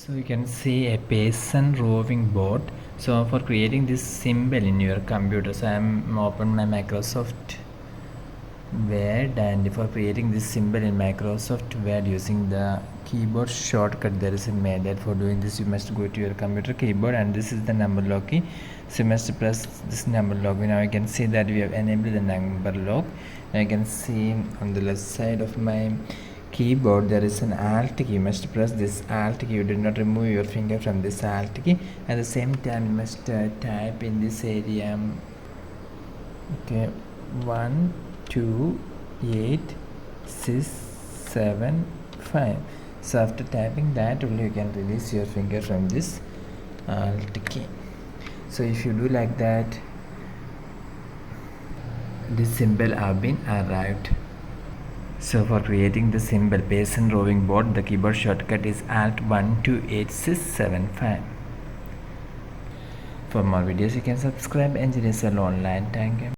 So you can see a Pearson roving board. So for creating this symbol in your computer, so I'm open my Microsoft Word, and for creating this symbol in Microsoft Word using the keyboard shortcut, there is a method. For doing this, you must go to your computer keyboard, and this is the number lock key. So you must press this number lock. Now you can see that we have enabled the number lock. Now you can see on the left side of my keyboard there is an alt key. You must press this alt key. You do not remove your finger from this alt key. At the same time, you must type in this area. Okay, 1 2 8 6 7 5. So after typing that only you can release your finger from this alt key. So if you do like that, this symbol have been arrived. So for creating the symbol Pearson roving board, the keyboard shortcut is Alt 1 2 8 6 7 5. For more videos you can subscribe Engineers Online. Thank you.